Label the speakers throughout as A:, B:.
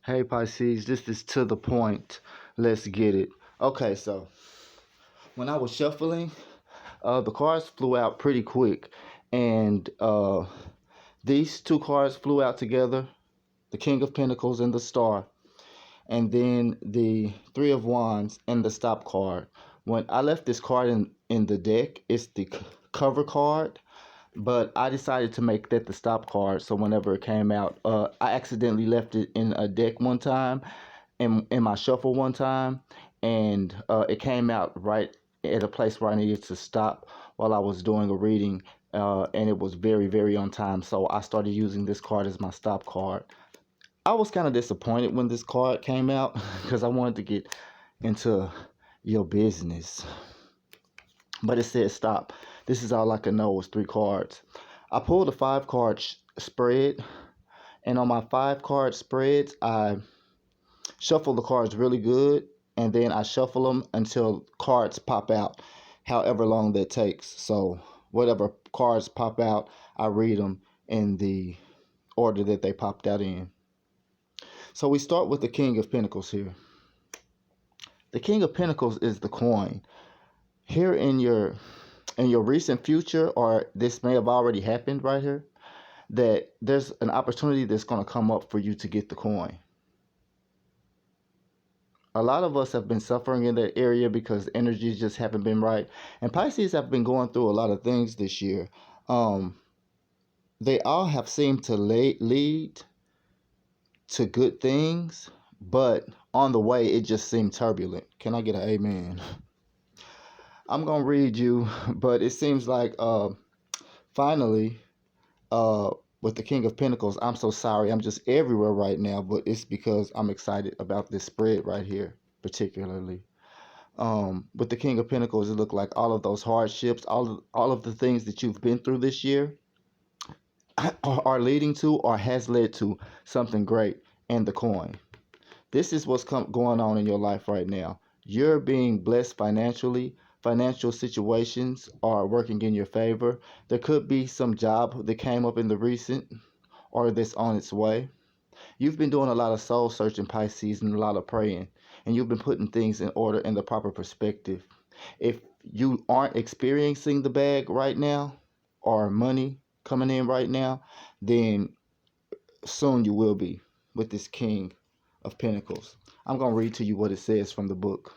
A: Hey Pisces, this is to the point. Let's get it. Okay, so when I was shuffling, the cards flew out pretty quick, and these two cards flew out together: the King of Pentacles and the Star, and then the Three of Wands and the Stop card. When I left this card in the deck, it's the cover card, but I decided to make that the stop card. So whenever it came out, I accidentally left it in a deck one time, in my shuffle one time, and it came out right at a place where I needed to stop while I was doing a reading, and it was very, very on time. So I started using this card as my stop card. I was kind of disappointed when this card came out because I wanted to get into your business, but it said stop. This is all I could know was three cards. I pulled a five card spread, and on my five card spreads, I shuffle the cards really good, and then I shuffle them until cards pop out, however long that takes. So whatever cards pop out, I read them in the order that they popped out in. So we start with the King of Pentacles here. The King of Pentacles is the coin. Here in your recent future, or this may have already happened right here, that there's an opportunity that's going to come up for you to get the coin. A lot of us have been suffering in that area because energies just haven't been right. And Pisces have been going through a lot of things this year. They all have seemed to lead to good things, but on the way, it just seemed turbulent. Can I get an amen? I'm going to read you, but it seems like finally, uh, with the King of Pentacles, I'm so sorry. I'm just everywhere right now, but it's because I'm excited about this spread right here, particularly. With the King of Pentacles, it looked like all of those hardships, all of the things that you've been through this year are leading to or has led to something great in the coin. This is what's going on in your life right now. You're being blessed financially. Financial situations are working in your favor. There could be some job that came up in the recent or that's on its way. You've been doing a lot of soul searching, Pisces, and a lot of praying, and you've been putting things in order in the proper perspective. If you aren't experiencing the bag right now or money coming in right now, then soon you will be with this King of Pentacles. I'm going to read to you what it says from the book.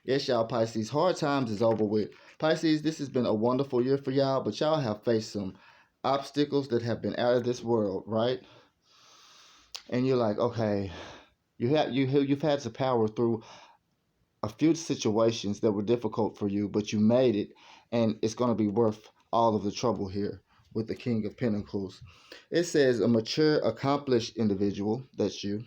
A: Yes, y'all, Pisces, hard times is over with. Pisces, this has been a wonderful year for y'all, but y'all have faced some obstacles that have been out of this world, right? And you're like, okay, you've had to power through a few situations that were difficult for you, but you made it, and it's going to be worth all of the trouble here with the King of Pentacles. It says a mature, accomplished individual, that's you,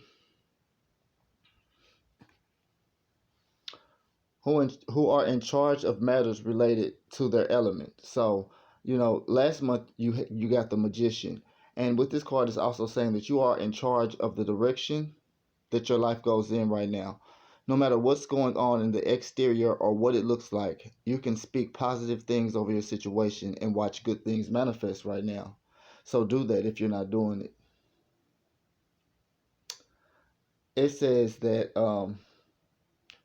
A: who are in charge of matters related to their element. So, last month you got the Magician, and with this card is also saying that you are in charge of the direction that your life goes in right now. No matter what's going on in the exterior or what it looks like, you can speak positive things over your situation and watch good things manifest right now. So do that if you're not doing it. It says that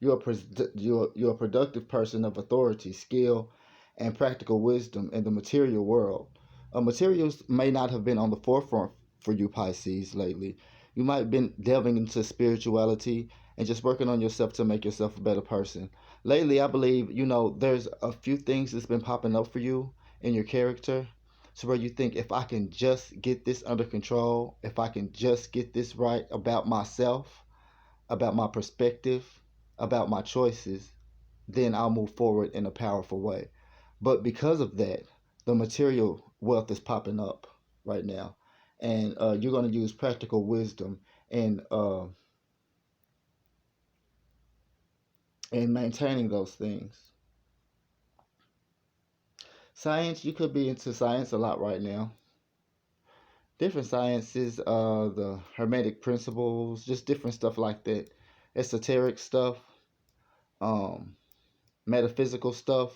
A: you're a productive person of authority, skill, and practical wisdom in the material world. Materials may not have been on the forefront for you, Pisces, lately. You might have been delving into spirituality and just working on yourself to make yourself a better person. Lately, I believe, there's a few things that's been popping up for you in your character. So where you think, if I can just get this under control, if I can just get this right about myself, about my perspective, about my choices, then I'll move forward in a powerful way. But because of that, the material wealth is popping up right now. And you're going to use practical wisdom and in maintaining those things. Science, you could be into science a lot right now. Different sciences, the hermetic principles, just different stuff like that. Esoteric stuff, um, metaphysical stuff.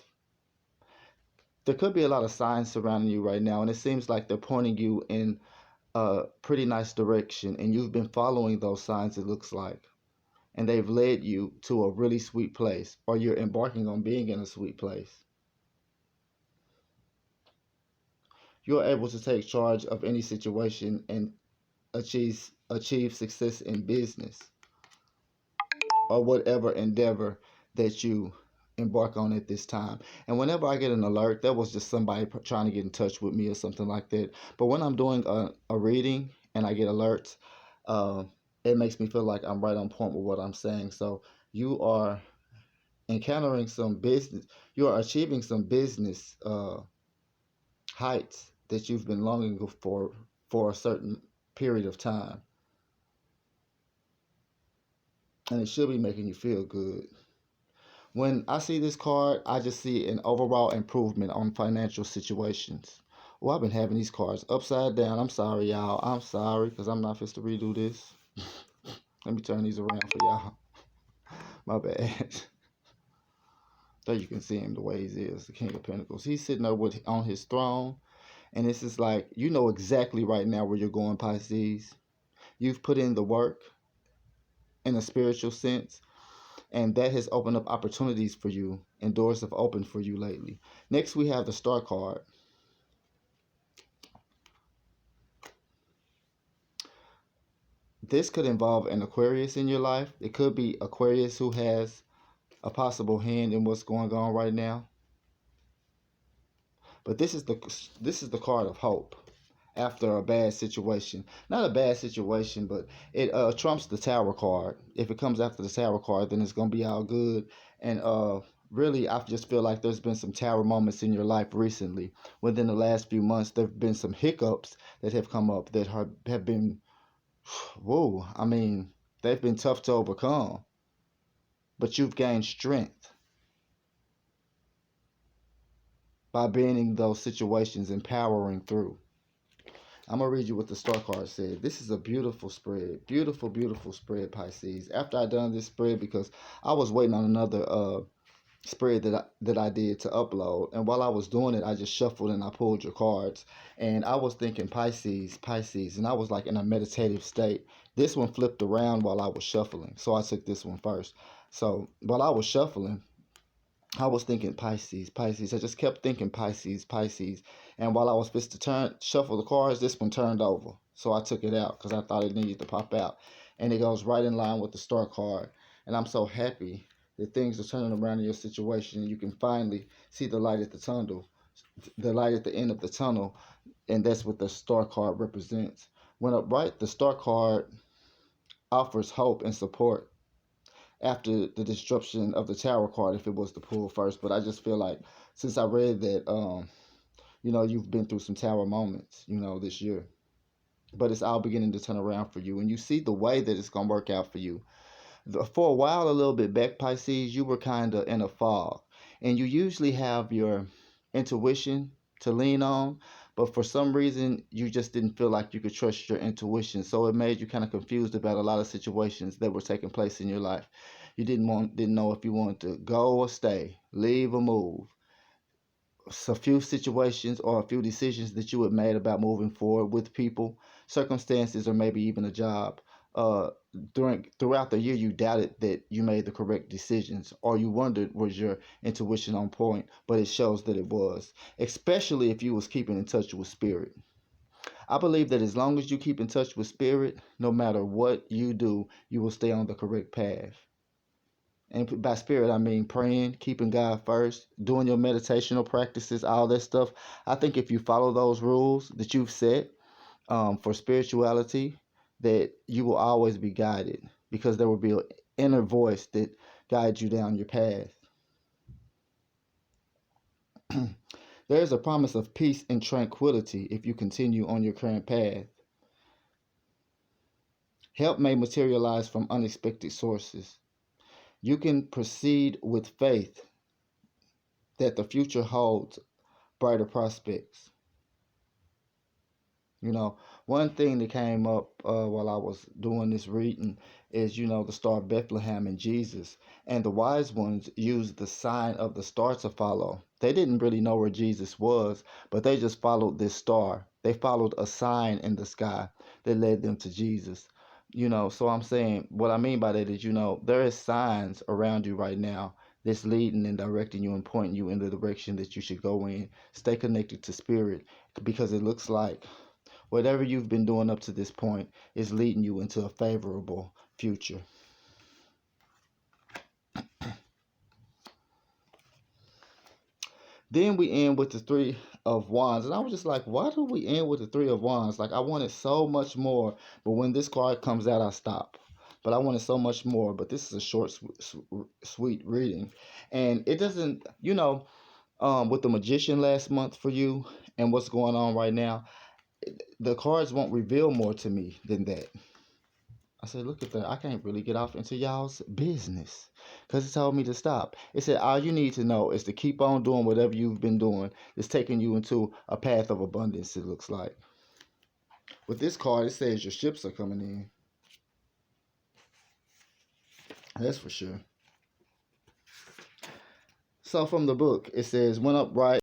A: There could be a lot of signs surrounding you right now, and it seems like they're pointing you in a pretty nice direction, and you've been following those signs, it looks like, and they've led you to a really sweet place, or you're embarking on being in a sweet place. You're able to take charge of any situation and achieve success in business or whatever endeavor that you embark on at this time. And whenever I get an alert, that was just somebody trying to get in touch with me or something like that. But when I'm doing a reading and I get alerts, uh, it makes me feel like I'm right on point with what I'm saying. So you are encountering some business, you are achieving some business heights that you've been longing for a certain period of time. And it should be making you feel good. When I see this card, I just see an overall improvement on financial situations. Well, I've been having these cards upside down. I'm sorry, y'all. I'm sorry because I'm not supposed to redo this. Let me turn these around for y'all. My bad. There you can see him the way he is, the King of Pentacles. He's sitting there on his throne, and this is like, you know exactly right now where you're going, Pisces. You've put in the work in a spiritual sense, and that has opened up opportunities for you, and doors have opened for you lately. Next, we have the Star card. This could involve an Aquarius in your life. It could be Aquarius who has a possible hand in what's going on right now. But this is the card of hope after a bad situation. Not a bad situation, but it trumps the Tower card. If it comes after the Tower card, then it's gonna be all good. And really, I just feel like there's been some Tower moments in your life recently. Within the last few months, there've been some hiccups that have come up that have been, whoa. I mean, they've been tough to overcome. But you've gained strength by being in those situations and powering through. I'm gonna read you what the Star card said. This is a beautiful spread, beautiful, beautiful spread, Pisces. After I done this spread, because I was waiting on another spread that I did to upload, and while I was doing it, I just shuffled and I pulled your cards, and I was thinking Pisces, Pisces, and I was like in a meditative state. This one flipped around while I was shuffling, so I took this one first. So while I was shuffling, I was thinking Pisces, Pisces. I just kept thinking Pisces, Pisces. And while I was supposed to shuffle the cards, this one turned over. So I took it out because I thought it needed to pop out. And it goes right in line with the Star card. And I'm so happy that things are turning around in your situation. And you can finally see the light at the tunnel, the light at the end of the tunnel. And that's what the Star card represents. When upright, the Star card offers hope and support after the disruption of the Tower card if it was to pull first. But I just feel like since I read that, you've been through some Tower moments, this year. But it's all beginning to turn around for you. And you see the way that it's going to work out for you. For a while, a little bit back, Pisces, you were kind of in a fog. And you usually have your intuition to lean on. But for some reason, you just didn't feel like you could trust your intuition. So it made you kind of confused about a lot of situations that were taking place in your life. You didn't know if you wanted to go or stay, leave or move. So a few situations or a few decisions that you had made about moving forward with people, circumstances, or maybe even a job. Uh, throughout the year, you doubted that you made the correct decisions, or you wondered was your intuition on point, but it shows that it was. Especially if you was keeping in touch with spirit. I believe that as long as you keep in touch with spirit, no matter what you do, you will stay on the correct path. And by spirit, I mean praying, keeping God first, doing your meditational practices, all that stuff. I think if you follow those rules that you've set for spirituality, that you will always be guided because there will be an inner voice that guides you down your path. There is a promise of peace and tranquility if you continue on your current path. Help may materialize from unexpected sources. You can proceed with faith that the future holds brighter prospects. One thing that came up while I was doing this reading is, the Star of Bethlehem and Jesus. And the wise ones used the sign of the star to follow. They didn't really know where Jesus was, but they just followed this star. They followed a sign in the sky that led them to Jesus. So I'm saying what I mean by that is, there is signs around you right now that's leading and directing you and pointing you in the direction that you should go in. Stay connected to spirit, because it looks like whatever you've been doing up to this point is leading you into a favorable future. Then we end with the Three of Wands. And I was just like, why do we end with the Three of Wands? Like, I wanted so much more. But when this card comes out, I stop. But I wanted so much more. But this is a short, sweet reading. And it doesn't, with the Magician last month for you and what's going on right now, the cards won't reveal more to me than that. I said, look at that. I can't really get off into y'all's business, because it told me to stop. It said, all you need to know is to keep on doing whatever you've been doing. It's taking you into a path of abundance, it looks like. With this card, it says your ships are coming in. That's for sure. So from the book, it says, went upright.